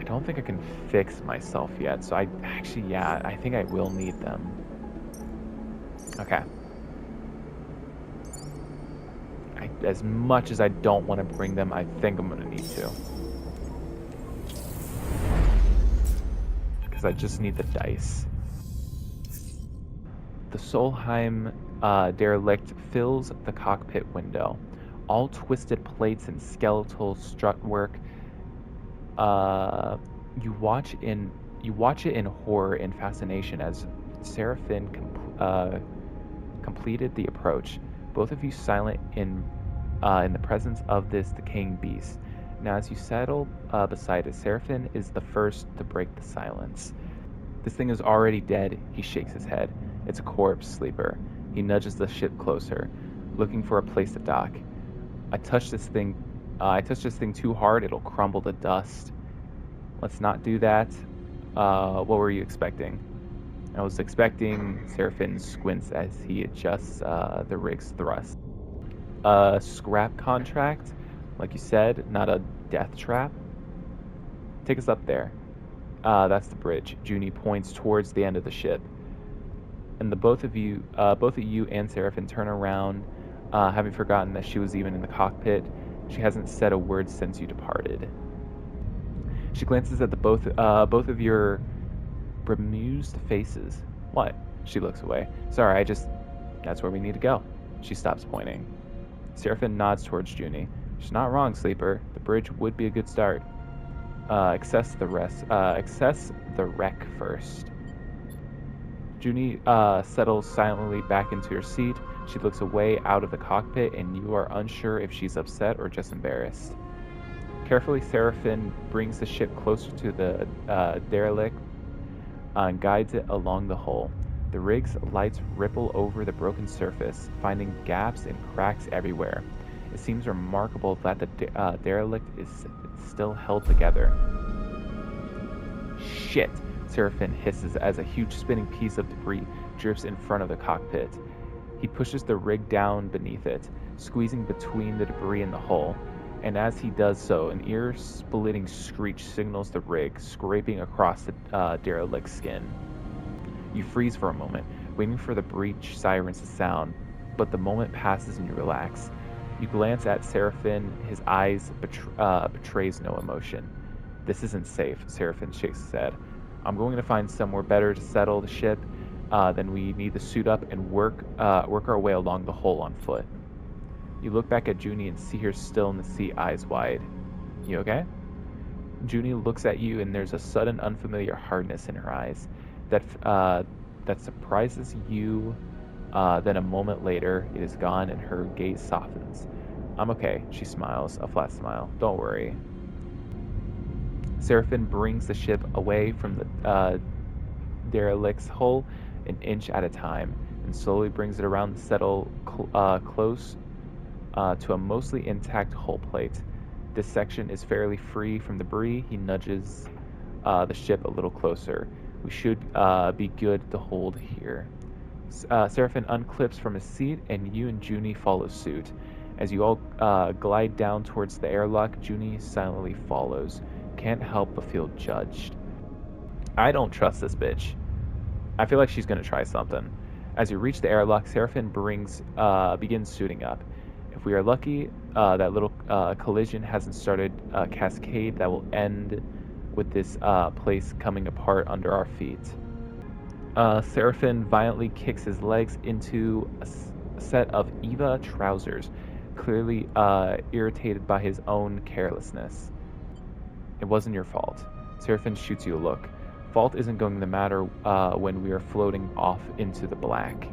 I don't think I can fix myself yet, so yeah, I think I will need them. Okay. As much as I don't want to bring them, I think I'm gonna need to. Because I just need the dice. The Solheim derelict fills the cockpit window. All twisted plates and skeletal strutwork. You watch it in horror and fascination as Seraphim completed the approach. Both of you silent in the presence of this decaying beast. Now, as you settle beside it, Seraphim is the first to break the silence. This thing is already dead. He shakes his head. It's a corpse, Sleeper. He nudges the ship closer, looking for a place to dock. I touch this thing too hard, it'll crumble to dust. Let's not do that. What were you expecting? I was expecting Seraphim squints as he adjusts the rig's thrust. A scrap contract, like you said, not a death trap. Take us up there. That's the bridge. Junie points towards the end of the ship. And both of you and Seraphim turn around, having forgotten that she was even in the cockpit. She hasn't said a word since you departed. She glances at both of your bemused faces. What? She looks away. Sorry, that's where we need to go. She stops pointing. Seraphim nods towards Junie. She's not wrong, Sleeper. The bridge would be a good start. Access the wreck first. Junie settles silently back into her seat. She looks away out of the cockpit, and you are unsure if she's upset or just embarrassed. Carefully, Seraphim brings the ship closer to the derelict and guides it along the hull. The rig's lights ripple over the broken surface, finding gaps and cracks everywhere. It seems remarkable that the derelict is still held together. Shit! Seraphim hisses as a huge spinning piece of debris drifts in front of the cockpit. He pushes the rig down beneath it, squeezing between the debris and the hull. And as he does so, an ear-splitting screech signals the rig, scraping across the derelict's skin. You freeze for a moment, waiting for the breach sirens to sound, but the moment passes and you relax. You glance at Seraphim, his eyes betrays no emotion. This isn't safe, Seraphim shakes his head. I'm going to find somewhere better to settle the ship, then we need to suit up and work our way along the hull on foot. You look back at Junie and see her still in the seat, eyes wide. You okay? Junie looks at you and there's a sudden unfamiliar hardness in her eyes that surprises you. Then a moment later, it is gone and her gaze softens. I'm okay, she smiles, a flat smile. Don't worry. Seraphim brings the ship away from the derelict's hull an inch at a time and slowly brings it around to settle close to a mostly intact hull plate. This section is fairly free from debris. He nudges the ship a little closer. We should be good to hold here. Seraphim unclips from his seat, and you and Junie follow suit. As you all glide down towards the airlock, Junie silently follows. Can't help but feel judged. I don't trust this bitch. I feel like she's gonna try something. As you reach the airlock, Seraphim begins suiting up. If we are lucky, that little collision hasn't started a cascade that will end with this place coming apart under our feet. Seraphim violently kicks his legs into a set of Eva trousers, clearly irritated by his own carelessness. It wasn't your fault. Seraphim shoots you a look. Fault isn't going to matter when we are floating off into the black.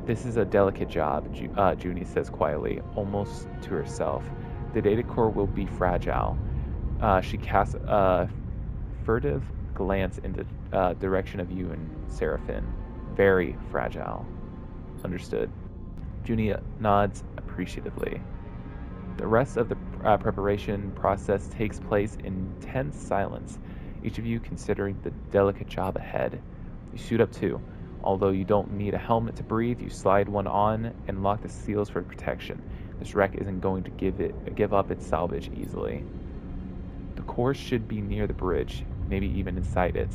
This is a delicate job, Junie says quietly, almost to herself. The data core will be fragile. She casts a furtive glance in the direction of you and Seraphim. Very fragile. Understood. Junie nods appreciatively. The rest of the preparation process takes place in tense silence, each of you considering the delicate job ahead. You suit up too. Although you don't need a helmet to breathe, you slide one on and lock the seals for protection. This wreck isn't going to give up its salvage easily. The The core should be near the bridge, maybe even inside it.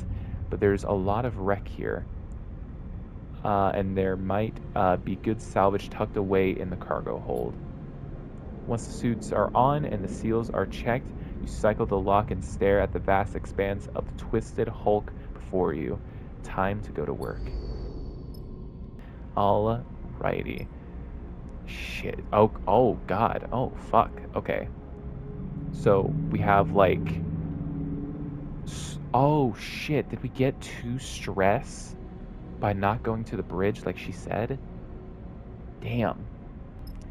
But there's a lot of wreck here. And there might be good salvage tucked away in the cargo hold. Once the suits are on and the seals are checked, you cycle the lock and stare at the vast expanse of the twisted hulk before you. Time to go to work. Alrighty. Shit. Oh god. Oh fuck. Okay. So we have like... Oh shit. Did we get 2 stress by not going to the bridge like she said? Damn.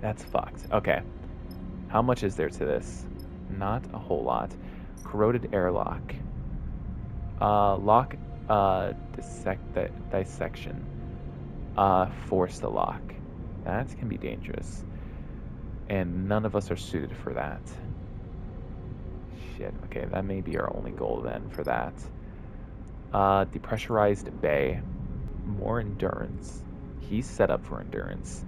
That's fucked. Okay. How much is there to this? Not a whole lot. Corroded airlock. Lock dissection. Force the lock. That can be dangerous. And none of us are suited for that. Shit. Okay, that may be our only goal then for that. Depressurized bay. More endurance. He's set up for endurance.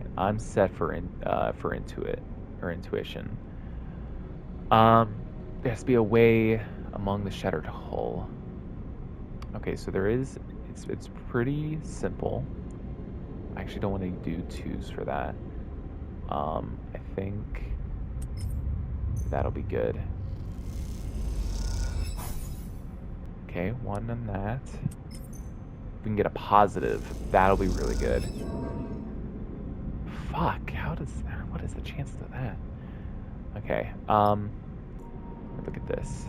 And I'm set for intuition. There has to be a way among the shattered hull. Okay, so there is. It's pretty simple. I actually don't want to do 2s for that. I think that'll be good. Okay, 1 on that. If we can get a positive, that'll be really good. Fuck, what is the chances of that? Okay, look at this.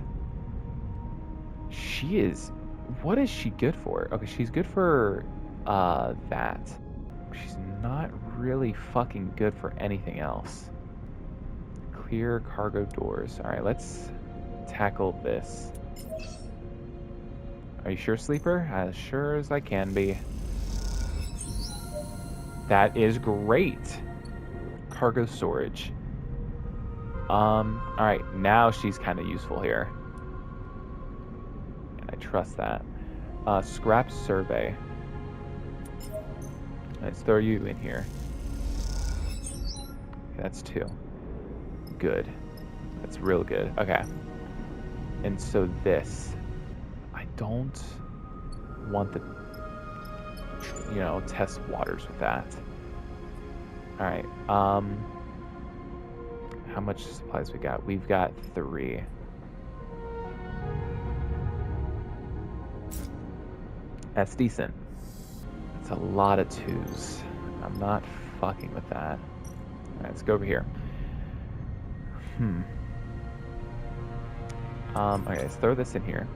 What is she good for? Okay, she's good for, that. She's not really fucking good for anything else. Clear cargo doors. Alright, let's tackle this. Are you sure, Sleeper? As sure as I can be. That is great. Cargo storage. Alright, now she's kind of useful here. And I trust that. Scrap survey. Let's throw you in here. Okay, that's 2. Good. That's real good. Okay. And so this. I don't want the, test waters with that. Alright, how much supplies we got? We've got 3. That's decent. That's a lot of 2s. I'm not fucking with that. Alright, let's go over here. Okay, let's throw this in here.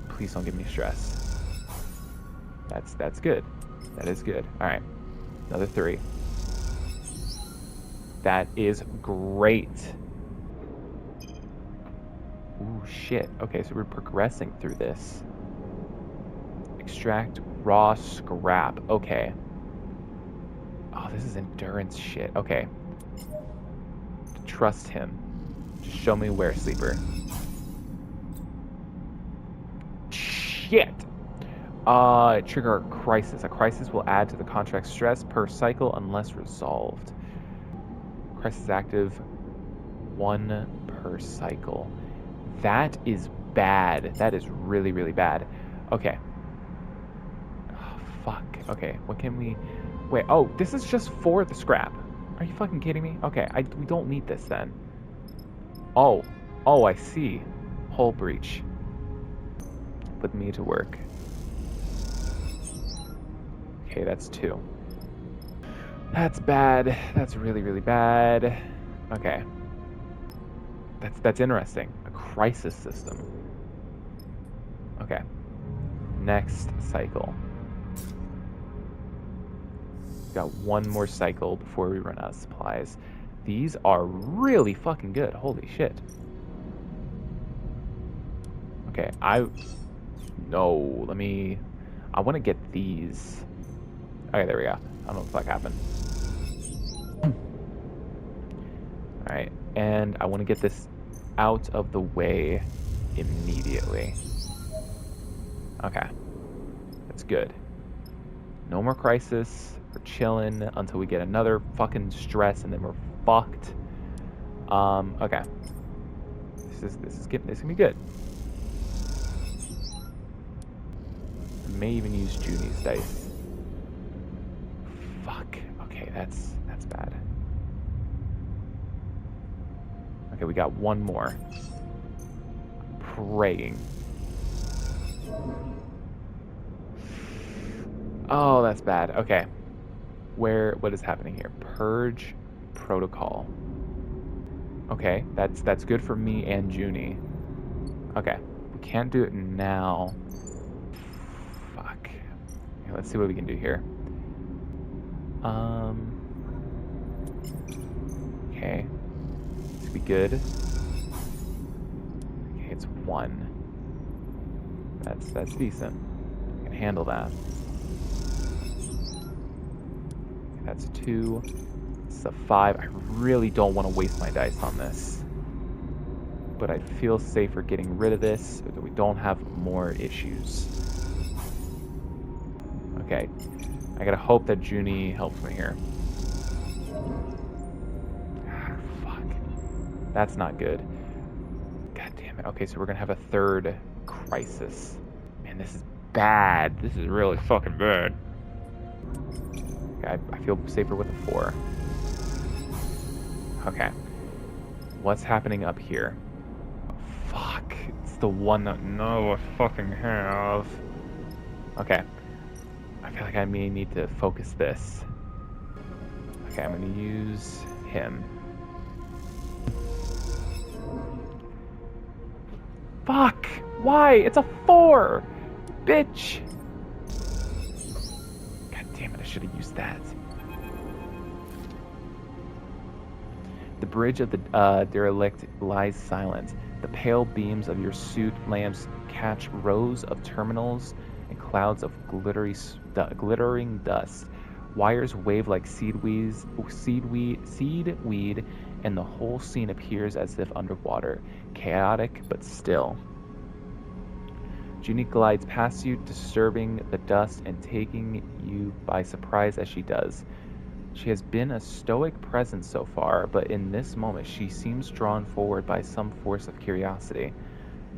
Please don't give me stress. That's good. That is good. Alright. Another 3. That is great. Ooh, shit. Okay, so we're progressing through this. Extract raw scrap. Okay. Oh, this is endurance shit. Okay. Trust him. Just show me where, Sleeper. Shit! Trigger a crisis. A crisis will add to the contract stress per cycle unless resolved. Crisis active 1 per cycle. That is bad. That is really, really bad. Okay. Oh, fuck. Okay, what can we... Wait, oh, this is just for the scrap. Are you fucking kidding me? Okay, we don't need this then. Oh, I see. Hull breach. Put me to work. Okay, that's 2. That's bad. That's really, really bad. Okay. That's interesting. A crisis system. Okay. Next cycle. Got 1 more cycle before we run out of supplies. These are really fucking good. Holy shit. Okay, I want to get these. Okay, there we go. I don't know what the fuck happened. Alright, and I want to get this out of the way immediately. Okay. That's good. No more crisis. We're chilling until we get another fucking stress and then we're fucked. Okay. This gonna be good. I may even use Junie's dice. Fuck. Okay, that's bad. Okay, we got one more. Praying. Oh, that's bad. Okay. What is happening here? Purge protocol. Okay, that's good for me and Junie. Okay, we can't do it now. Fuck. Okay, let's see what we can do here. Okay. This could be good. Okay, it's 1. That's decent. I can handle that. Okay, that's 2. It's a 5. I really don't want to waste my dice on this. But I feel safer getting rid of this so that we don't have more issues. Okay. I gotta hope that Junie helps me here. Ah, fuck. That's not good. God damn it. Okay, so we're gonna have a third crisis. Man, this is bad. This is really fucking bad. Okay, I feel safer with a 4. Okay. What's happening up here? Fuck. It's the one that no I fucking have. Okay. I feel like I may need to focus this. Okay, I'm gonna use him. Fuck! Why? It's a 4! Bitch! God damn it, I should have used that. The bridge of the derelict lies silent. The pale beams of your suit lamps catch rows of terminals and clouds of glittering dust. Wires wave like seaweed, and the whole scene appears as if underwater, chaotic but still. Junie glides past you, disturbing the dust and taking you by surprise as she does. She has been a stoic presence so far, but in this moment she seems drawn forward by some force of curiosity.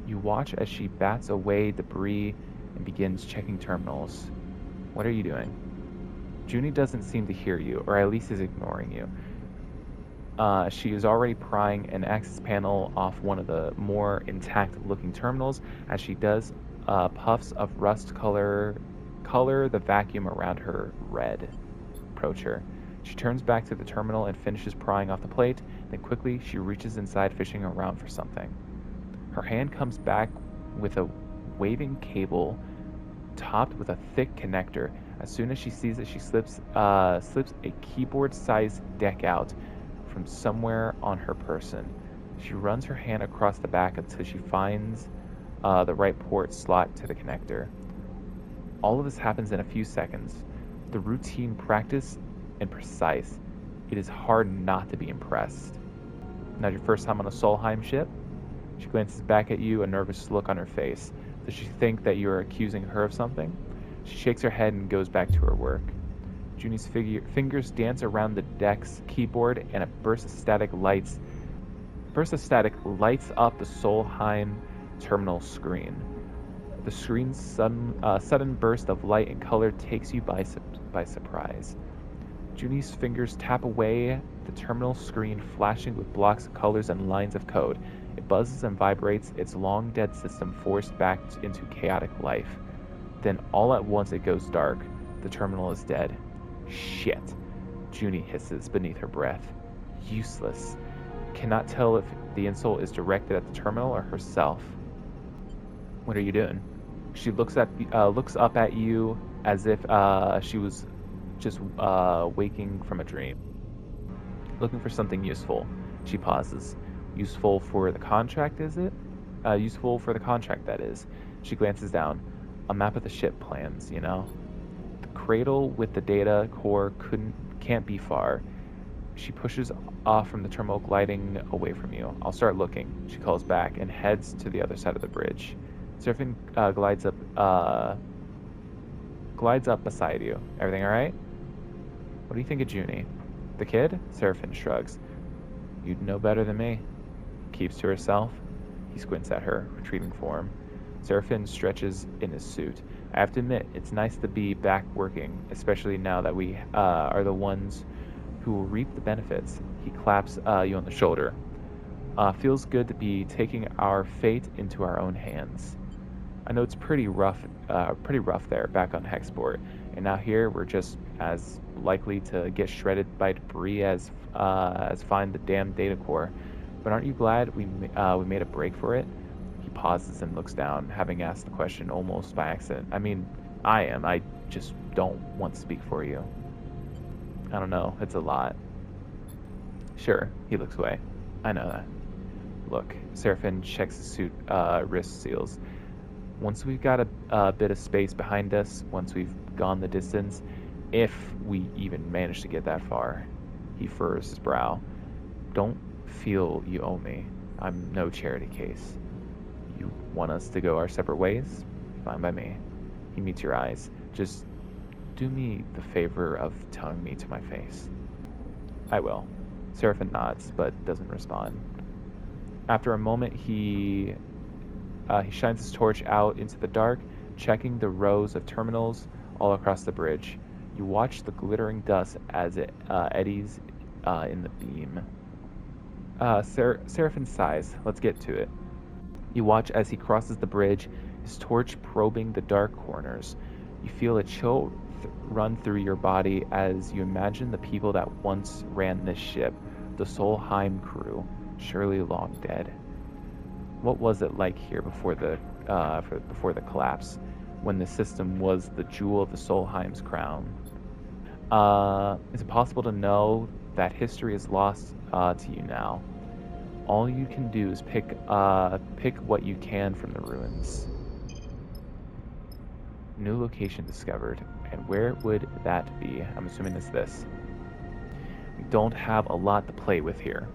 You watch as she bats away debris and begins checking terminals. What are you doing? Junie doesn't seem to hear you, or at least is ignoring you. She is already prying an access panel off one of the more intact-looking terminals. As she does, puffs of rust color the vacuum around her red. Approach her. She turns back to the terminal and finishes prying off the plate. Then quickly, she reaches inside, fishing around for something. Her hand comes back with a waving cable topped with a thick connector. As soon as she sees it, she slips a keyboard-sized deck out from somewhere on her person. She runs her hand across the back until she finds the right port slot to the connector. All of this happens in a few seconds. The routine, practice, and precise. It is hard not to be impressed. Now, your first time on a Solheim ship? She glances back at you, a nervous look on her face. Does she think that you are accusing her of something? She shakes her head and goes back to her work. Junie's fingers dance around the deck's keyboard, and a burst of static lights up the Solheim terminal screen. The screen's sudden burst of light and color takes you by surprise. Junie's fingers tap away the terminal screen, flashing with blocks of colors and lines of code. It buzzes and vibrates, its long-dead system forced back into chaotic life. Then all at once it goes dark. The terminal is dead. Shit, Junie hisses beneath her breath. Useless. Cannot tell if the insult is directed at the terminal or herself. What are you doing? She looks up at you as if she was just waking from a dream. Looking for something useful. She pauses. Useful for the contract, is it? Useful for the contract, that is. She glances down. A map of the ship plans, you know. The cradle with the data core can't be far. She pushes off from the terminal, gliding away from you. I'll start looking, she calls back and heads to the other side of the bridge. Seraphin glides up beside you. Everything alright? What do you think of Junie? The kid? Seraphin shrugs. You'd know better than me. Keeps to herself. He squints at her, retrieving form. Seraphim stretches in his suit. I have to admit, it's nice to be back working, especially now that we are the ones who will reap the benefits. He claps you on the shoulder. Feels good to be taking our fate into our own hands. I know it's pretty rough there back on Hexport, and now here we're just as likely to get shredded by debris as find the damn data core. But aren't you glad we made a break for it? He pauses and looks down, having asked the question almost by accident. I mean, I am. I just don't want to speak for you. I don't know. It's a lot. Sure. He looks away. I know that. Look, Seraphim checks the suit wrist seals. Once we've got a bit of space behind us, once we've gone the distance, if we even manage to get that far, he furrows his brow. Don't feel you owe me. I'm no charity case. You want us to go our separate ways? Fine by me. He meets your eyes. Just do me the favor of telling me to my face. I will. Seraphim nods, but doesn't respond. After a moment, he shines his torch out into the dark, checking the rows of terminals all across the bridge. You watch the glittering dust as it eddies in the beam. Seraphim sighs. Let's get to it. You watch as he crosses the bridge, his torch probing the dark corners. You feel a chill run through your body as you imagine the people that once ran this ship, the Solheim crew, surely long dead. What was it like here before the collapse, when the system was the jewel of the Solheim's crown? It's impossible to know. That history is lost to you now. All you can do is pick what you can from the ruins. New location discovered. And where would that be? I'm assuming it's this. We don't have a lot to play with here.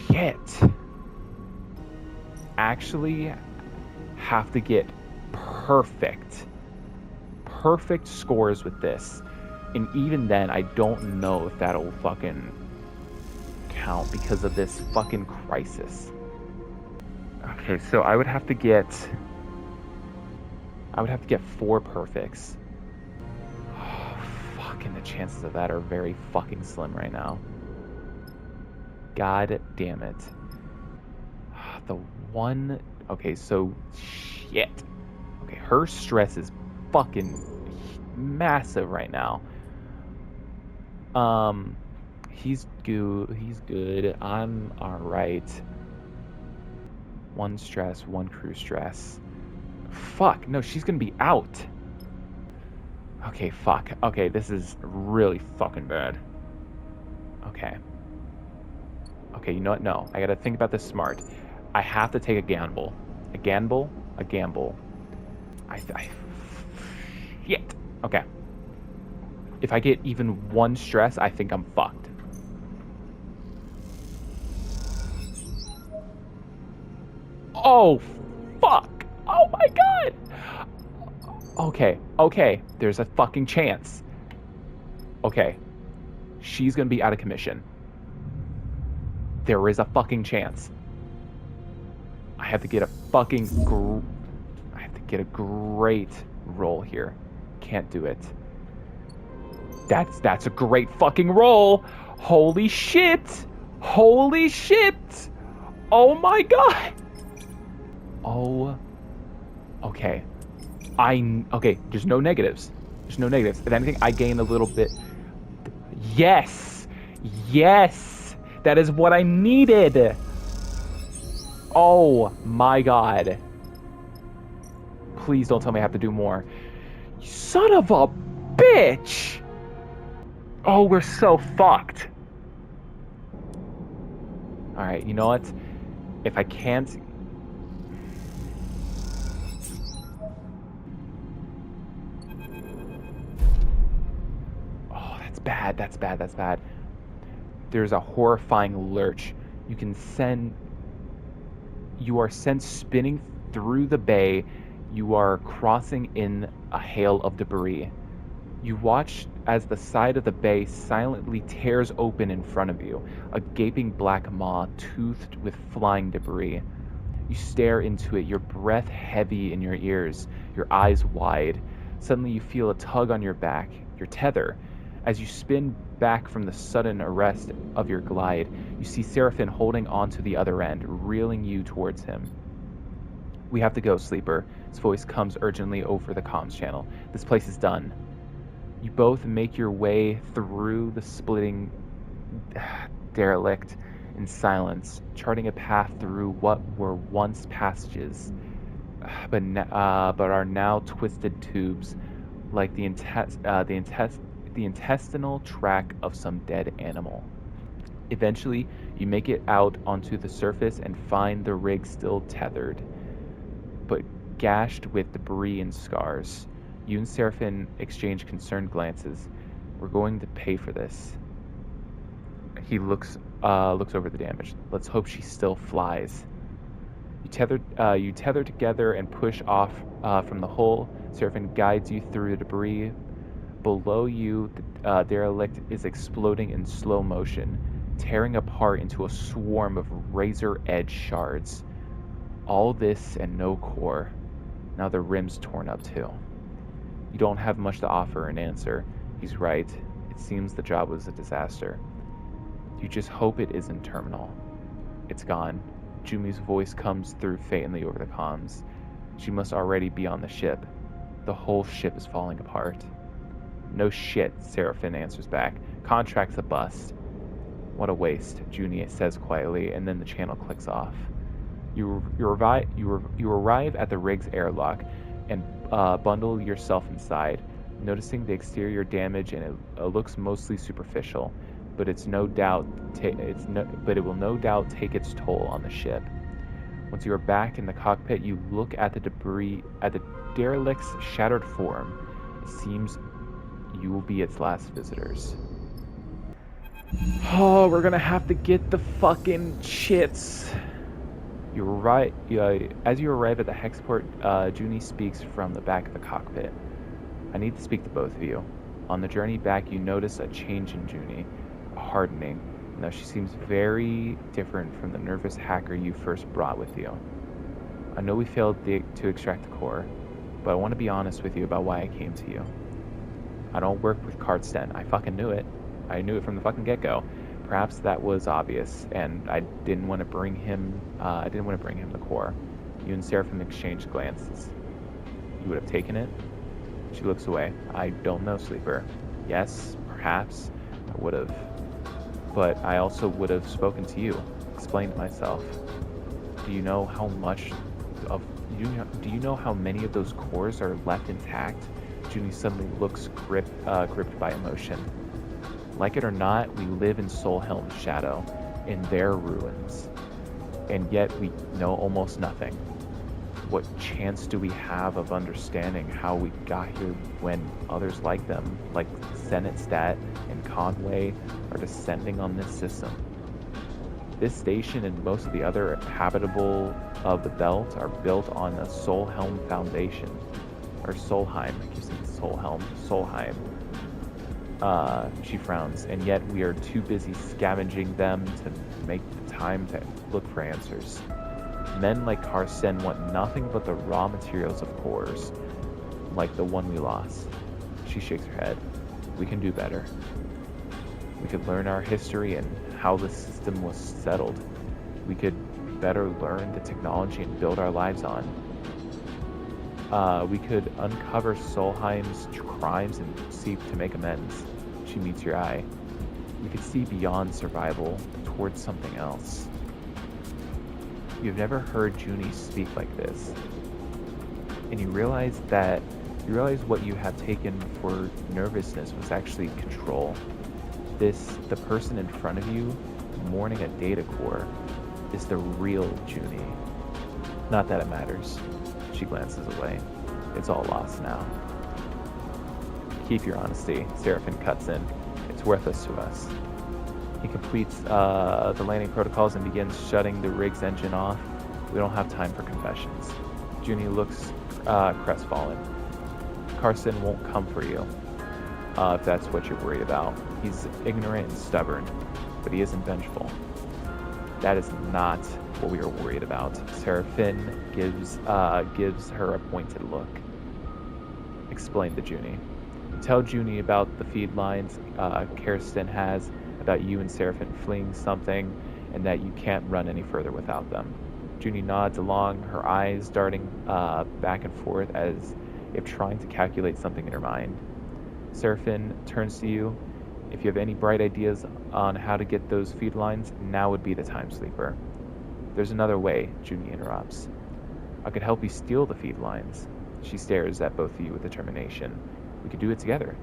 Shit. Actually have to get perfect scores with this. And even then, I don't know if that'll fucking count because of this fucking crisis. Okay, so I would have to get 4 perfects. Oh, fucking the chances of that are very fucking slim right now. God damn it. The one... Okay, so... Shit. Okay, her stress is fucking massive right now. He's good. I'm alright. 1 stress, 1 crew stress. Fuck, no, she's gonna be out. Okay, fuck. Okay, this is really fucking bad. Okay. Okay, you know what? No, I gotta think about this smart. I have to take a gamble. A gamble? A gamble. Shit. Okay. If I get even 1 stress, I think I'm fucked. Oh, fuck. Oh my god. Okay. There's a fucking chance. Okay. She's gonna be out of commission. There is a fucking chance. I have to get a fucking great roll here. Can't do it. That's a great fucking roll. Holy shit. Holy shit. Oh my god. Oh. Okay. Okay, there's no negatives. There's no negatives. If anything, I gain a little bit. Yes. Yes. That is what I needed. Oh my god. Please don't tell me I have to do more. You son of a bitch. Oh, we're so fucked. Alright, you know what? If I can't... Oh, that's bad, that's bad, that's bad. There's a horrifying lurch. You are sent spinning through the bay. You are crossing in a hail of debris. You watch as the side of the bay silently tears open in front of you, a gaping black maw toothed with flying debris. You stare into it, your breath heavy in your ears, your eyes wide. Suddenly you feel a tug on your back, your tether. As you spin back from the sudden arrest of your glide, you see Seraphin holding onto the other end, reeling you towards him. "We have to go, Sleeper." His voice comes urgently over the comms channel. "This place is done." You both make your way through the splitting derelict in silence, charting a path through what were once passages, but are now twisted tubes, like the intestinal tract of some dead animal. Eventually, you make it out onto the surface and find the rig still tethered, but gashed with debris and scars. You and Seraphin exchange concerned glances. "We're going to pay for this." He looks over the damage. "Let's hope she still flies." You tether together and push off from the hull. Seraphin guides you through the debris. Below you, the derelict is exploding in slow motion, tearing apart into a swarm of razor-edge shards. All this and no core. Now the rim's torn up too. You don't have much to offer in answer. He's right. It seems the job was a disaster. You just hope it isn't terminal. It's gone. Jumi's voice comes through faintly over the comms. She must already be on the ship. The whole ship is falling apart. "No shit," Seraphin answers back. "Contract's a bust." "What a waste," Juni says quietly, and then the channel clicks off. You arrive at the rig's airlock and bundle yourself inside, noticing the exterior damage, and it looks mostly superficial, but it will no doubt take its toll on the ship. Once you are back in the cockpit, you look at the debris, at the derelict's shattered form. It seems you will be its last visitors. Oh, we're gonna have to get the fucking shits. As you arrive at the hexport, Junie speaks from the back of the cockpit. "I need to speak to both of you." On the journey back, you notice a change in Junie, a hardening. Now she seems very different from the nervous hacker you first brought with you. "I know we failed to extract the core, but I want to be honest with you about why I came to you. I don't work with Cardsten. I fucking knew it. I knew it from the fucking get-go. Perhaps that was obvious, and I didn't want to bring him the core." You and Seraphim exchange glances. "You would have taken it?" She looks away. "I don't know, Sleeper. Yes, perhaps I would have. But I also would have spoken to you, explained myself. Do you know how many of those cores are left intact?" Junie suddenly looks gripped by emotion. "Like it or not, we live in Solhelm's shadow, in their ruins. And yet we know almost nothing. What chance do we have of understanding how we got here when others like them, like Senate-Stat and Conway, are descending on this system? This station and most of the other habitable of the belt are built on a Solhelm foundation. Or Solheim, I keep saying Solheim. She frowns, and yet we are too busy scavenging them to make the time to look for answers. Men like Carsten want nothing but the raw materials of cores, like the one we lost." She shakes her head. "We can do better. We could learn our history and how the system was settled. We could better learn the technology and build our lives on. We could uncover Solheim's crimes and seek to make amends." She meets your eye. "We could see beyond survival towards something else." You've never heard Junie speak like this, and you realize what you have taken for nervousness was actually control. The person in front of you, mourning a data core, is the real Junie. Not that it matters. She glances away. It's all lost now. "Keep your honesty," Seraphin cuts in. "It's worthless to us." He completes the landing protocols and begins shutting the rig's engine off. "We don't have time for confessions." Junie looks crestfallen. "Carson won't come for you." if that's what you're worried about. He's ignorant and stubborn, but he isn't vengeful. That is not what we are worried about. Seraphin gives her a pointed look. Explain to Junie. Tell Junie about the feed lines Kirsten has, about you and Seraphin fleeing something, and that you can't run any further without them. Junie nods along, her eyes darting back and forth as if trying to calculate something in her mind. Seraphin turns to you. If you have any bright ideas on how to get those feed lines, now would be the time, Sleeper. There's another way, Junie interrupts. I could help you steal the feed lines. She stares at both of you with determination. We could do it together.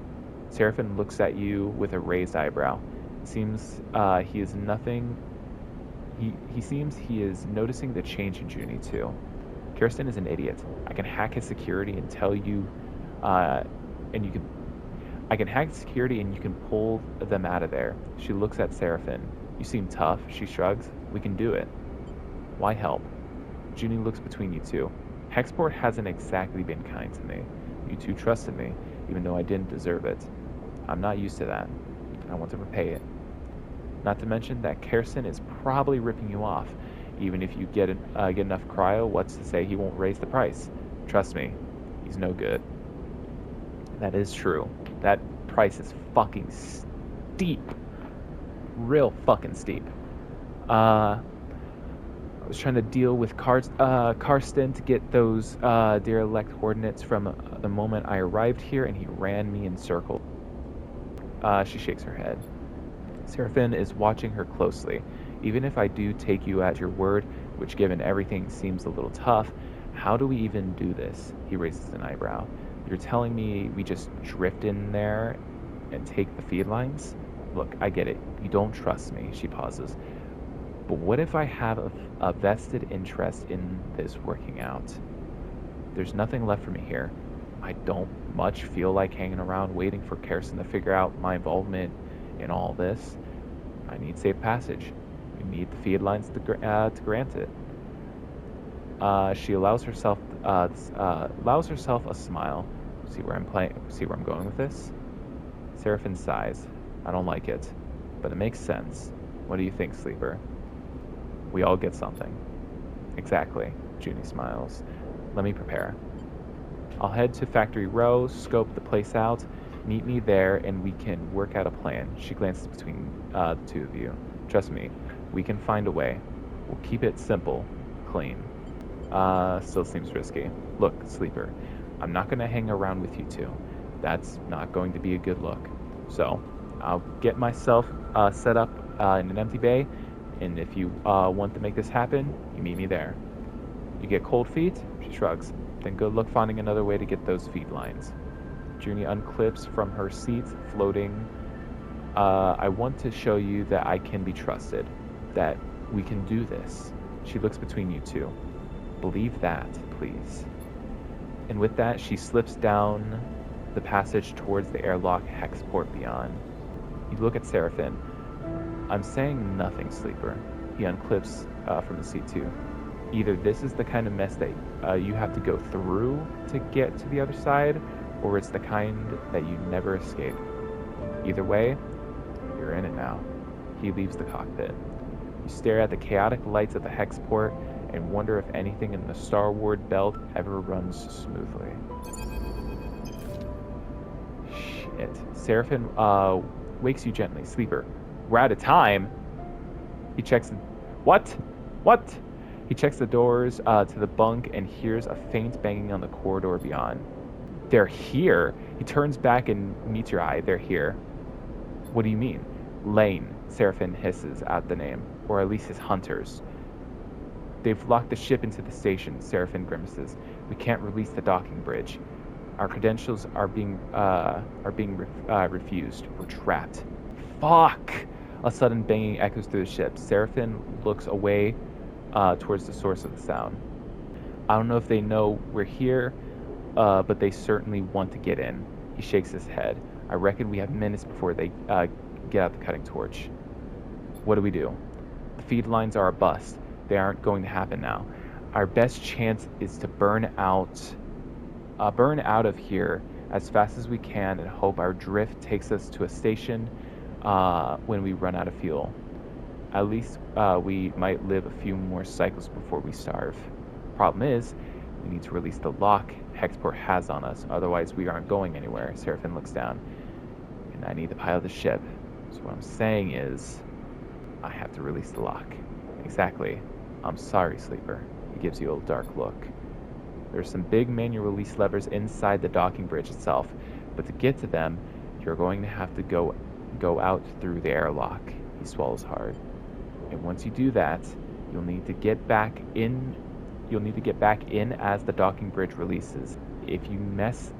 Seraphin looks at you with a raised eyebrow. It seems he is nothing. He seems he is noticing the change in Junie too. Kirsten is an idiot. I can hack his security and tell you, and you can. I can hack security and you can pull them out of there. She looks at Seraphin. You seem tough. She shrugs. We can do it. Why help? Junie looks between you two. Hexport hasn't exactly been kind to me. You two trusted me, even though I didn't deserve it. I'm not used to that. I want to repay it. Not to mention that Kirsten is probably ripping you off. Even if you get enough cryo, what's to say he won't raise the price? Trust me, he's no good. That is true. That price is fucking steep. Real fucking steep. I was trying to deal with Karsten to get those derelict coordinates from the moment I arrived here, and he ran me in circles. She shakes her head. Seraphin is watching her closely. Even if I do take you at your word, which given everything seems a little tough, how do we even do this? He raises an eyebrow. You're telling me we just drift in there and take the feed lines? Look, I get it. You don't trust me. She pauses. But what if I have a vested interest in this working out? There's nothing left for me here. I don't much feel like hanging around waiting for Kirsten to figure out my involvement in all this. I need safe passage. We need the feed lines to grant it. She allows herself a smile. See where I'm going with this? Seraphin sighs. I don't like it, but it makes sense. What do you think, Sleeper? We all get something. Exactly. Junie smiles. Let me prepare. I'll head to Factory Row, scope the place out. Meet me there, and we can work out a plan. She glances between the two of you. Trust me, we can find a way. We'll keep it simple, clean. Still seems risky. Look, Sleeper, I'm not going to hang around with you two. That's not going to be a good look. So, I'll get myself set up in an empty bay, and if you want to make this happen, you meet me there. You get cold feet? She shrugs. Then good luck finding another way to get those feed lines. Junie unclips from her seat, floating. I want to show you that I can be trusted, that we can do this. She looks between you two. Believe that, please. And with that, she slips down the passage towards the airlock hexport beyond. You look at Seraphin. I'm saying nothing, Sleeper. He unclips from the seat too. Either this is the kind of mess that you have to go through to get to the other side, or it's the kind that you never escape. Either way, you're in it now. He leaves the cockpit. You stare at the chaotic lights of the hexport and wonder if anything in the Starward belt ever runs smoothly. Shit. Seraphin wakes you gently. Sleeper, we're out of time. He checks the... What? He checks the doors to the bunk and hears a faint banging on the corridor beyond. They're here. He turns back and meets your eye. They're here. What do you mean? Lane, Seraphin hisses out the name, or at least his hunters. They've locked the ship into the station, Seraphin grimaces. We can't release the docking bridge. Our credentials are being refused. We're trapped. Fuck! A sudden banging echoes through the ship. Seraphin looks away towards the source of the sound. I don't know if they know we're here, but they certainly want to get in. He shakes his head. I reckon we have minutes before they get out the cutting torch. What do we do? The feed lines are a bust. They aren't going to happen now. Our best chance is to burn out of here as fast as we can and hope our drift takes us to a station when we run out of fuel. At least we might live a few more cycles before we starve. Problem is, we need to release the lock Hexport has on us, otherwise we aren't going anywhere. Seraphin looks down. And I need to pilot the ship. So what I'm saying is, I have to release the lock. Exactly. I'm sorry, Sleeper. He gives you a dark look. There's some big manual release levers inside the docking bridge itself, but to get to them, you're going to have to go out through the airlock. He swallows hard. And once you do that, you'll need to get back in as the docking bridge releases. If you mess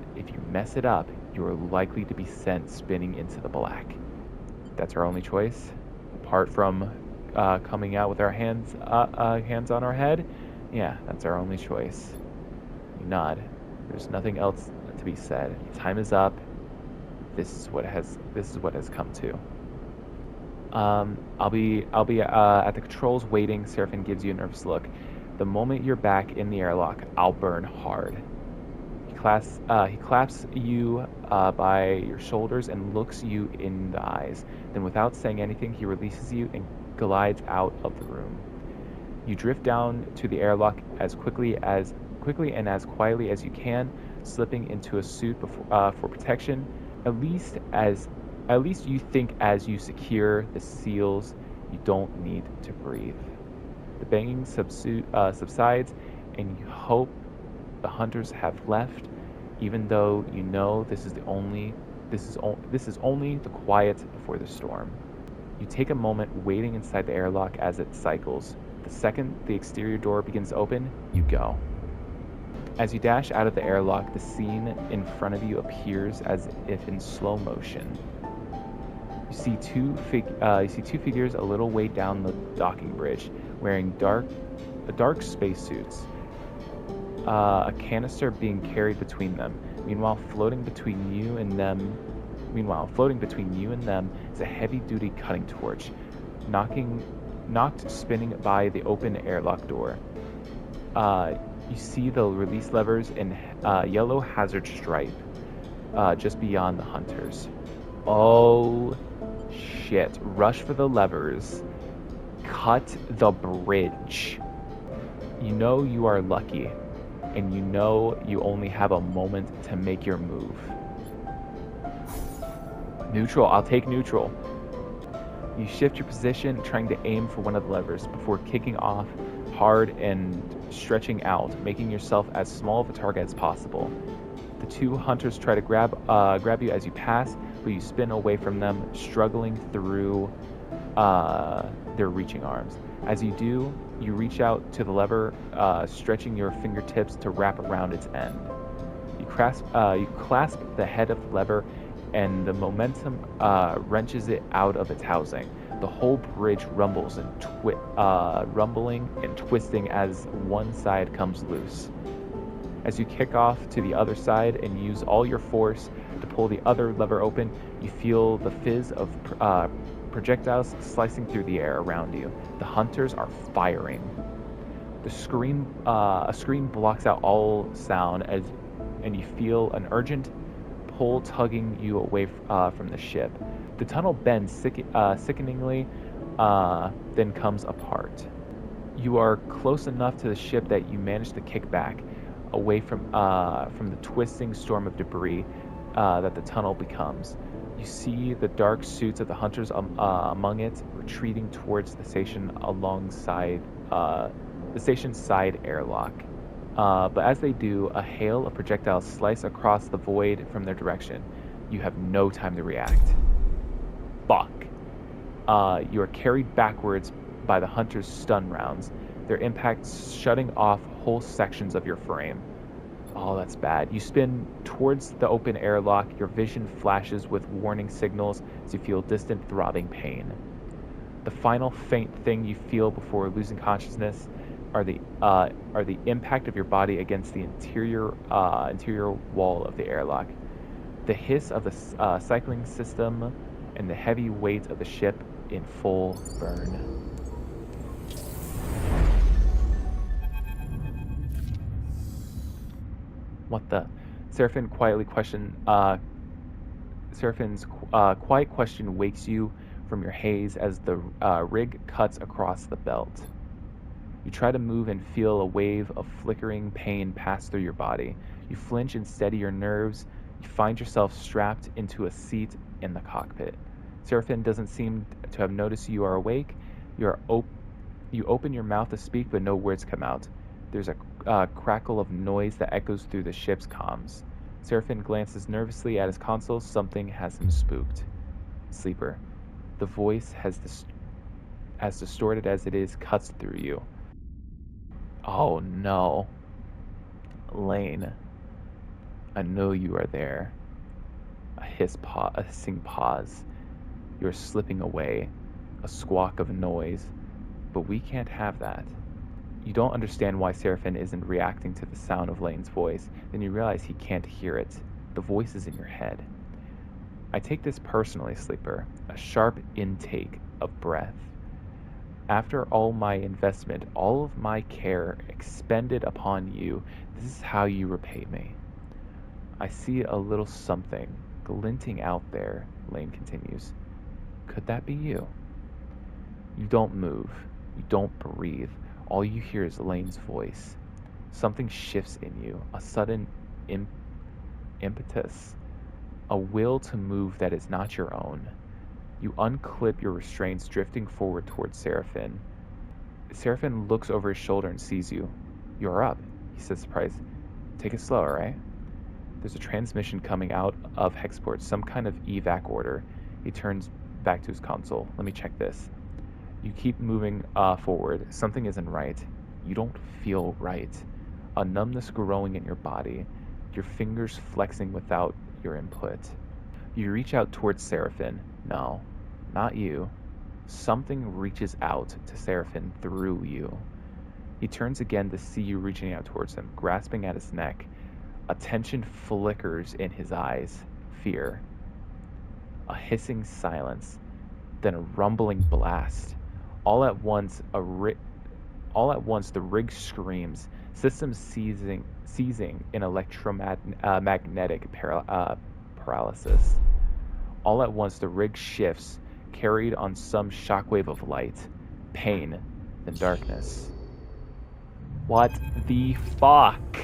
it up, you are likely to be sent spinning into the black. That's our only choice, apart from coming out with our hands on our head. Yeah, that's our only choice. You nod. There's nothing else to be said. Time is up. This is what has come to. I'll be at the controls waiting. Seraphin gives you a nervous look. The moment you're back in the airlock, I'll burn hard. He claps you by your shoulders and looks you in the eyes. Then without saying anything, he releases you and glides out of the room. You drift down to the airlock as quickly and as quietly as you can, slipping into a suit for protection. At least you think as you secure the seals, you don't need to breathe. The banging subsides, and you hope the hunters have left, even though you know this is only the quiet before the storm. You take a moment waiting inside the airlock as it cycles. The second the exterior door begins to open, you go. As you dash out of the airlock, the scene in front of you appears as if in slow motion. You see two figures a little way down the docking bridge, wearing dark spacesuits. A canister being carried between them. Meanwhile, floating between you and them is a heavy-duty cutting torch, knocked spinning by the open airlock door. You see the release levers in yellow hazard stripe just beyond the hunters. Oh shit. Rush for the levers. Cut the bridge. You know you are lucky, and you know you only have a moment to make your move. Neutral. I'll take neutral. You shift your position, trying to aim for one of the levers before kicking off hard and stretching out, making yourself as small of a target as possible. The two hunters try to grab you as you pass, but you spin away from them, struggling through their reaching arms. As you do, you reach out to the lever, stretching your fingertips to wrap around its end. You clasp the head of the lever, and the momentum wrenches it out of its housing. The whole bridge rumbles and rumbling and twisting as one side comes loose. As you kick off to the other side and use all your force to pull the other lever open, you feel the fizz of projectiles slicing through the air around you. The hunters are firing. A scream blocks out all sound and you feel an urgent pull tugging you away from the ship. The tunnel bends sickeningly, then comes apart. You are close enough to the ship that you manage to kick back, away from the twisting storm of debris that the tunnel becomes. You see the dark suits of the hunters among it, retreating towards the station alongside the station's side airlock. But as they do, a hail of projectiles slice across the void from their direction. You have no time to react. Fuck. You are carried backwards by the hunters' stun rounds, their impacts shutting off whole sections of your frame. Oh, that's bad. You spin towards the open airlock, your vision flashes with warning signals as you feel distant throbbing pain. The final faint thing you feel before losing consciousness are the impact of your body against the interior wall of the airlock, the hiss of the cycling system, and the heavy weight of the ship in full burn. What the? Seraphin Seraphin's quiet question wakes you from your haze as the rig cuts across the belt. You try to move and feel a wave of flickering pain pass through your body. You flinch and steady your nerves. You find yourself strapped into a seat in the cockpit. Seraphin doesn't seem to have noticed you are awake. You open your mouth to speak, but no words come out. There's a crackle of noise that echoes through the ship's comms. Seraphin glances nervously at his console. Something has him spooked. Sleeper. The voice, as distorted as it is, cuts through you. Oh no. Lane. I know you are there. A hissing pause. You're slipping away. A squawk of noise. But we can't have that. You don't understand why Seraphin isn't reacting to the sound of Lane's voice. Then you realize he can't hear it. The voice is in your head. I take this personally, Sleeper. A sharp intake of breath. After all my investment, all of my care expended upon you, this is how you repay me. I see a little something glinting out there, Lane continues. Could that be you? You don't move. You don't breathe. All you hear is Lane's voice. Something shifts in you, a sudden impetus, a will to move that is not your own. You unclip your restraints, drifting forward towards Seraphin. Seraphin looks over his shoulder and sees you. You're up, he says, surprised. Take it slow, alright? There's a transmission coming out of Hexport, some kind of evac order. He turns back to his console. Let me check this. You keep moving forward. Something isn't right. You don't feel right. A numbness growing in your body. Your fingers flexing without your input. You reach out towards Seraphin. No, not you. Something reaches out to Seraphin through you. He turns again to see you reaching out towards him, grasping at his neck. A tension flickers in his eyes. Fear. A hissing silence. Then a rumbling blast. All at once, the rig screams, systems seizing in electromagnetic paralysis. All at once, the rig shifts, carried on some shockwave of light, pain, then darkness. What the fuck?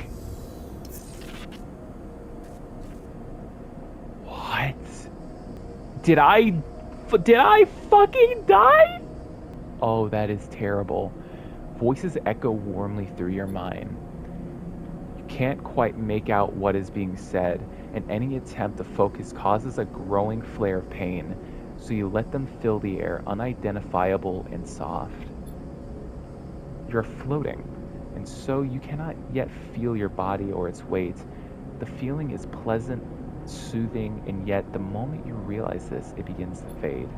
What? Did I fucking die? Oh, that is terrible. Voices echo warmly through your mind. You can't quite make out what is being said, and any attempt to focus causes a growing flare of pain, so you let them fill the air, unidentifiable and soft. You're floating, and so you cannot yet feel your body or its weight. The feeling is pleasant, soothing, and yet the moment you realize this, it begins to fade.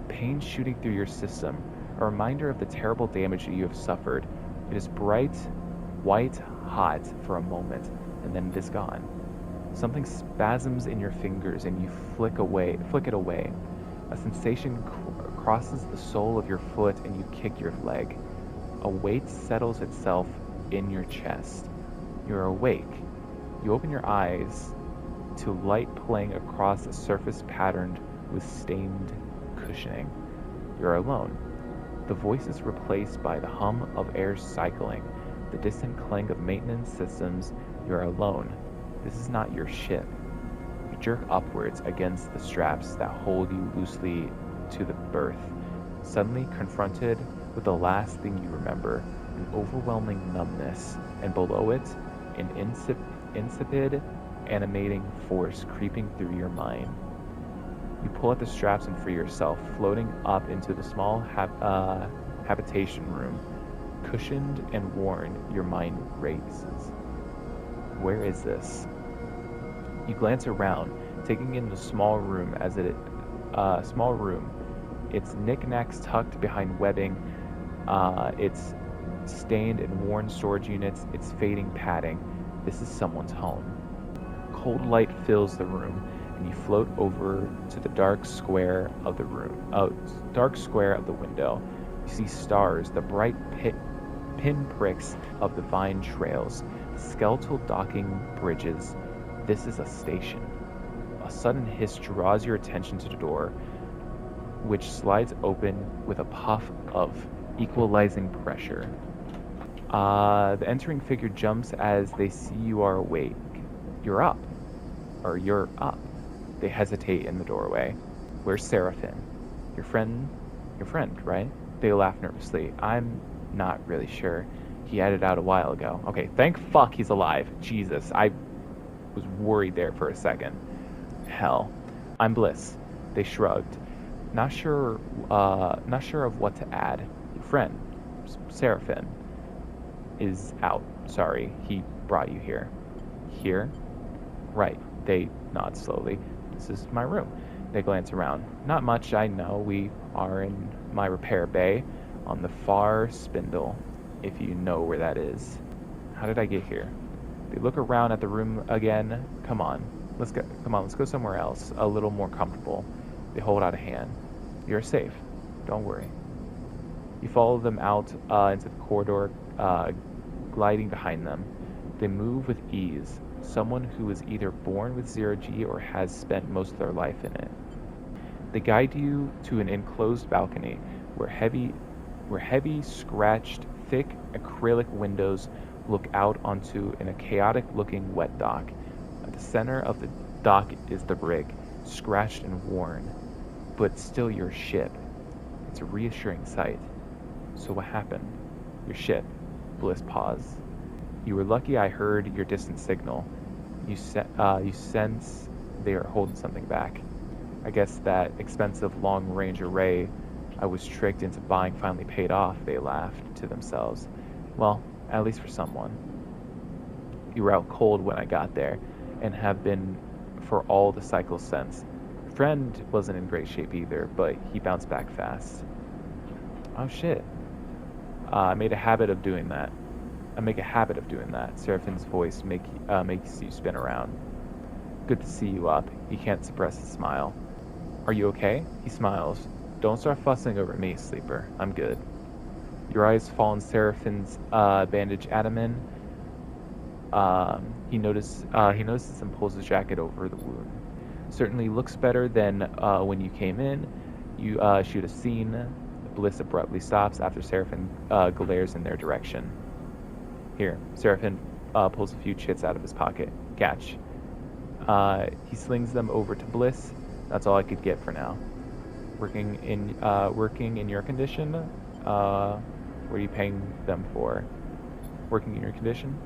Pain shooting through your system, a reminder of the terrible damage that you have suffered. It is bright, white, hot for a moment, and then it is gone. Something spasms in your fingers and you flick it away. A sensation crosses the sole of your foot and you kick your leg. A weight settles itself in your chest. You're awake. You open your eyes to light playing across a surface patterned with stained cushioning. You're alone. The voice is replaced by the hum of air cycling, the distant clang of maintenance systems. You're alone. This is not your ship. You jerk upwards against the straps that hold you loosely to the berth, suddenly confronted with the last thing you remember, an overwhelming numbness, and below it, an insipid, animating force creeping through your mind. You pull at the straps and free yourself, floating up into the small habitation room. Cushioned and worn, your mind races. Where is this? You glance around, taking in the small room Its knickknacks tucked behind webbing, its stained and worn storage units, its fading padding. This is someone's home. Cold light fills the room, and you float over to the dark square of the window. You see stars, the bright pinpricks of the vine trails, the skeletal docking bridges, This is a station. A sudden hiss draws your attention to the door, which slides open with a puff of equalizing pressure. The entering figure jumps as they see you are awake. You're up. You're up. They hesitate in the doorway. Where's Seraphim? Your friend, right? They laugh nervously. I'm not really sure. He headed out a while ago. Okay, thank fuck he's alive. Jesus, I was worried there for a second. Hell. I'm Bliss. They shrugged. Not sure of what to add. Your friend, Seraphim, is out. Sorry, he brought you here. Here? Right. They nod slowly. This is my room. They glance around. Not much, I know. We are in my repair bay on the far spindle, if you know where that is. How did I get here? They look around at the room again. Come on, let's go somewhere else, a little more comfortable. They hold out a hand. You're safe. Don't worry. You follow them out into the corridor, gliding behind them. They move with ease. Someone who is either born with zero-G or has spent most of their life in it. They guide you to an enclosed balcony where heavy, scratched, thick acrylic windows look out onto a chaotic-looking wet dock. At the center of the dock is the brig, scratched and worn, but still your ship. It's a reassuring sight. So what happened? Your ship. Bliss paused. You were lucky I heard your distant signal. You sense they are holding something back. I guess that expensive long-range array I was tricked into buying finally paid off, they laughed to themselves. Well, at least for someone. You were out cold when I got there, and have been for all the cycles since. Your friend wasn't in great shape either, but he bounced back fast. Oh shit. I make a habit of doing that. Seraphine's voice makes you spin around. Good to see you up. He can't suppress a smile. Are you okay? He smiles. Don't start fussing over me, sleeper. I'm good. Your eyes fall on Seraphine's bandaged abdomen. He notices and pulls his jacket over the wound. Certainly looks better than when you came in. You shoot a scene. Bliss abruptly stops after Seraphine glares in their direction. Here, Seraphine pulls a few chits out of his pocket. Catch. He slings them over to Bliss. That's all I could get for now. Working in your condition? What are you paying them for? Working in your condition?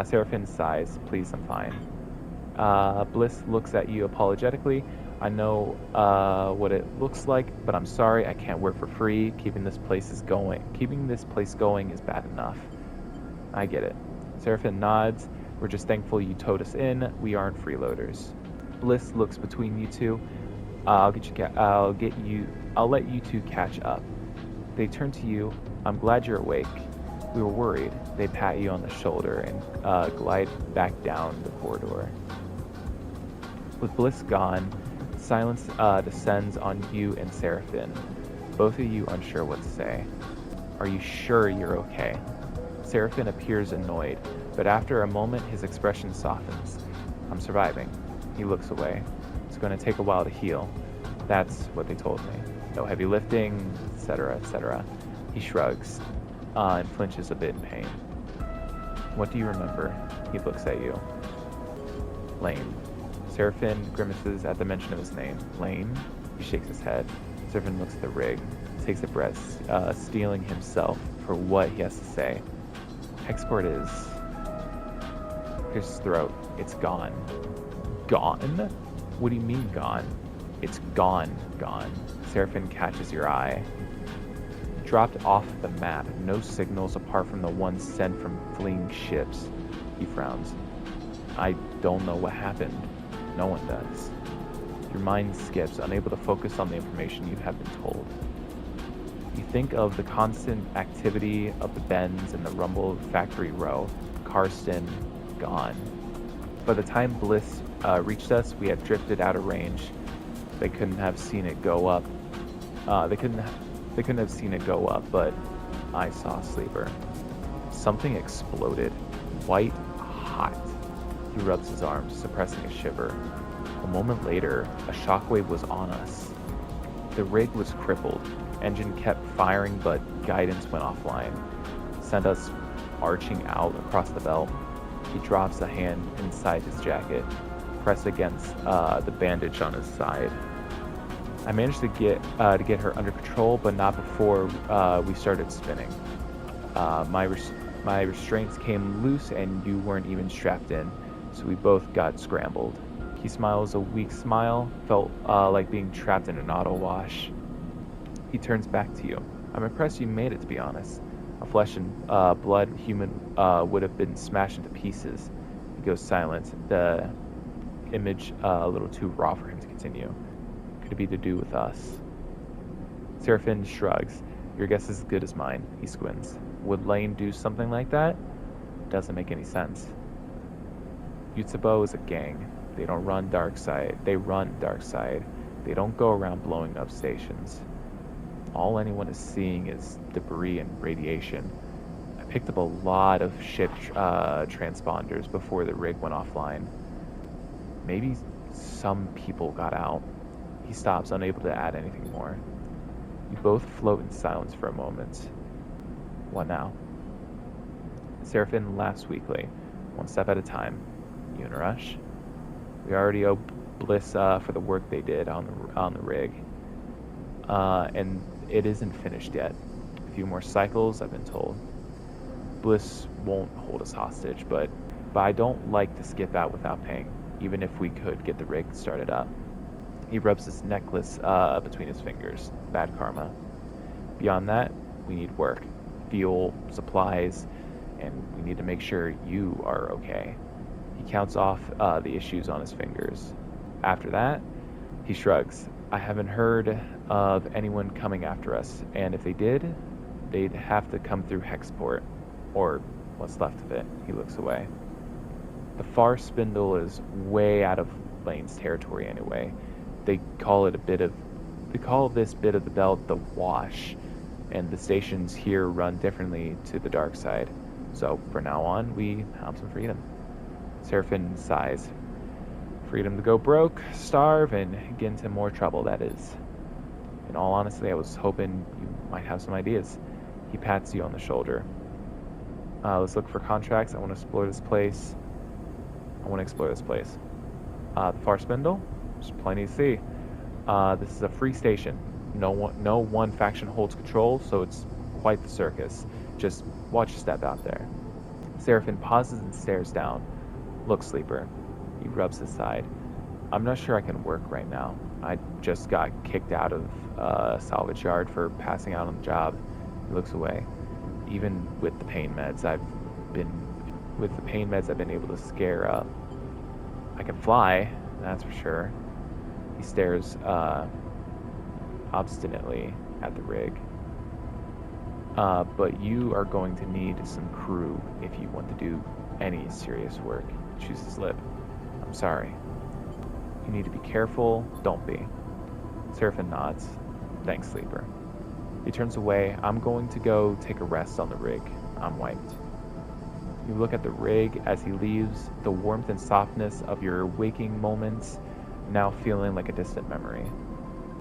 Seraphine sighs. Please, I'm fine. Bliss looks at you apologetically. I know what it looks like, but I'm sorry, I can't work for free. Keeping this place going is bad enough. I get it. Seraphine nods. We're just thankful you towed us in. We aren't freeloaders. Bliss looks between you two. I'll let you two catch up. They turn to you. I'm glad you're awake. We were worried. They pat you on the shoulder and glide back down the corridor. With Bliss gone, silence descends on you and Seraphine. Both of you unsure what to say. Are you sure you're okay? Seraphine appears annoyed, but after a moment his expression softens. I'm surviving. He looks away. It's going to take a while to heal. That's what they told me. No heavy lifting, etc., etc. He shrugs and flinches a bit in pain. What do you remember? He looks at you. Lane. Seraphine grimaces at the mention of his name. Lane? He shakes his head. Seraphine looks at the rig, takes a breath, steeling himself for what he has to say. Export is... Pierces his throat. It's gone. Gone? What do you mean gone? It's gone. Seraphine catches your eye. Dropped off the map. No signals apart from the ones sent from fleeing ships. He frowns. I don't know what happened. No one does. Your mind skips, unable to focus on the information you have been told. You think of the constant activity of the bends and the rumble of Factory Row. Karsten, gone. By the time Bliss reached us, we had drifted out of range. They couldn't have seen it go up. They couldn't have seen it go up, but I saw Sleeper. Something exploded. White hot. He rubs his arms, suppressing a shiver. A moment later, a shockwave was on us. The rig was crippled. Engine kept firing, but guidance went offline. Sent us arching out across the belt. He drops a hand inside his jacket, pressed against the bandage on his side. I managed to get her under control, but not before we started spinning. My restraints came loose, and you weren't even strapped in, so we both got scrambled. He smiles a weak smile, felt like being trapped in an auto wash. He turns back to you. I'm impressed you made it, to be honest. A flesh and blood human would have been smashed into pieces. He goes silent, the image a little too raw for him to continue. Could it be to do with us? Seraphim shrugs. Your guess is as good as mine. He squints. Would Lane do something like that? Doesn't make any sense. Yutsubo is a gang. They don't run dark side. They run dark side. They don't go around blowing up stations. All anyone is seeing is debris and radiation. I picked up a lot of ship transponders before the rig went offline. Maybe some people got out. He stops, unable to add anything more. You both float in silence for a moment. What now? Seraphim laughs weakly, one step at a time. You in a rush? We already owe Bliss for the work they did on the rig. And it isn't finished yet. A few more cycles, I've been told. Bliss won't hold us hostage, but I don't like to skip out without paying, even if we could get the rig started up. He rubs his necklace between his fingers. Bad karma. Beyond that, we need work, fuel, supplies, and we need to make sure you are okay. He counts off the issues on his fingers. After that, he shrugs. I haven't heard of anyone coming after us, and if they did, they'd have to come through Hexport, or what's left of it. He looks away. The far spindle is way out of Lane's territory anyway. They call this bit of the belt the Wash, and the stations here run differently to the dark side. So from now on, we have some freedom. Seraphim sighs. Freedom to go broke, starve, and get into more trouble, that is. In all honesty, I was hoping you might have some ideas. He pats you on the shoulder. Let's look for contracts. I want to explore this place. The far spindle? There's plenty to see. This is a free station. No one faction holds control, so it's quite the circus. Just watch your step out there. Seraphim pauses and stares down. Look, Sleeper. He rubs his side. I'm not sure I can work right now. I just got kicked out of salvage yard for passing out on the job. He looks away. Even with the pain meds I've been able to scare up. I can fly, that's for sure. He stares obstinately at the rig. But you are going to need some crew if you want to do any serious work. Chews his lip. I'm sorry. You need to be careful. Don't be. Seraphim nods. Thanks, Sleeper. He turns away. I'm going to go take a rest on the rig. I'm wiped. You look at the rig as he leaves, the warmth and softness of your waking moments now feeling like a distant memory.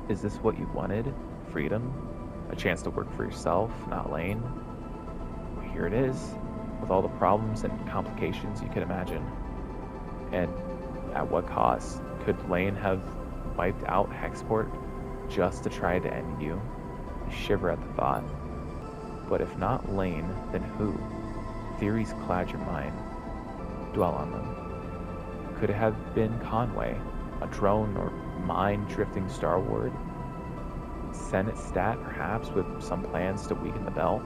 Is this what you wanted? Freedom? A chance to work for yourself, not Lane? Well, here it is, with all the problems and complications you could imagine. And at what cost? Could Lane have wiped out Hexport just to try to end you? You shiver at the thought. But if not Lane, then who? Theories cloud your mind. Dwell on them. Could it have been Conway, a drone or mind-drifting Star Ward? Senate stat, perhaps, with some plans to weaken the belt?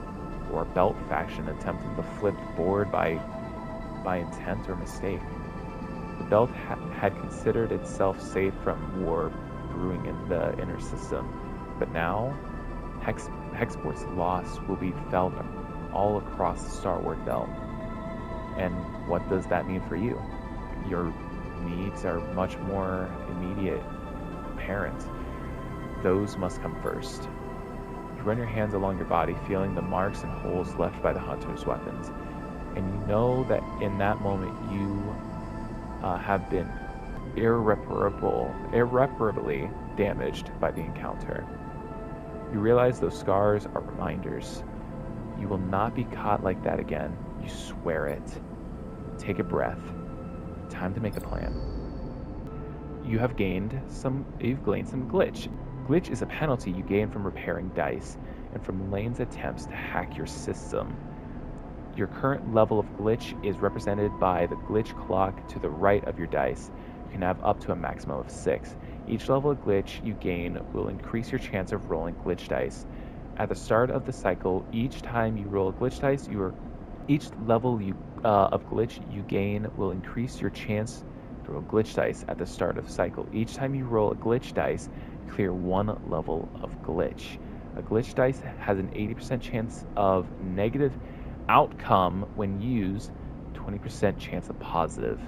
Or a belt faction attempting to flip the board by intent or mistake? The belt had considered itself safe from war brewing in the inner system, but now Hexport's loss will be felt all across the Star Wars belt. And what does that mean for you? Your needs are much more immediate, apparent. Those must come first. You run your hands along your body, feeling the marks and holes left by the hunter's weapons, and you know that in that moment you have been irreparably damaged by the encounter. You realize those scars are reminders. You will not be caught like that again. You swear it. Take a breath. Time to make a plan. You've gained some glitch. Glitch is a penalty you gain from repairing dice and from Lane's attempts to hack your system. Your current level of glitch is represented by the glitch clock to the right of your dice. You can have up to a maximum of 6. Each level of glitch you gain will increase your chance of rolling glitch dice. At the start of the cycle, each time you roll a glitch dice, each level of glitch you gain will increase your chance to roll glitch dice at the start of the cycle. Each time you roll a glitch dice, clear 1 level of glitch. A glitch dice has an 80% chance of negative outcome when used, 20% chance of positive.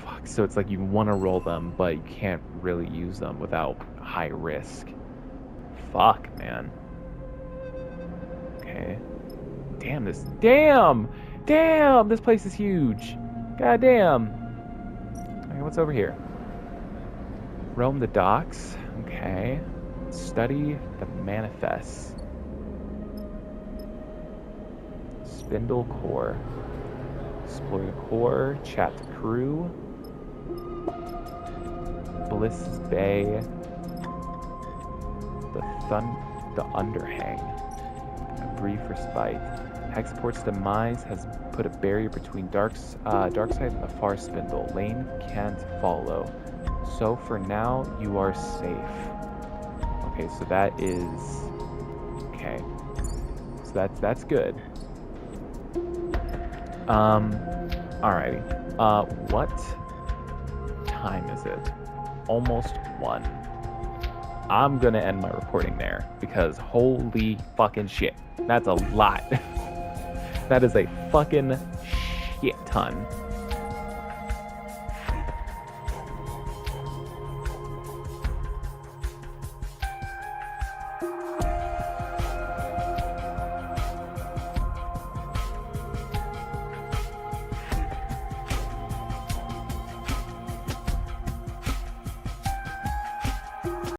Fuck, so it's like you want to roll them, but you can't really use them without high risk. Fuck, man. Okay. Damn, this place is huge. God damn. Okay, what's over here? Roam the docks. Okay. Study the manifest. Spindle core. Explore the core. Chat the crew. Bliss Bay. The underhang. A brief respite. Hexport's demise has put a barrier between Darkseid and the far spindle. Lane can't follow. So for now, you are safe. Okay, so that is... Okay. So that's good. Alrighty. What time is it? Almost 1. I'm gonna end my reporting there, because holy fucking shit. That's a lot. That is a fucking shit ton.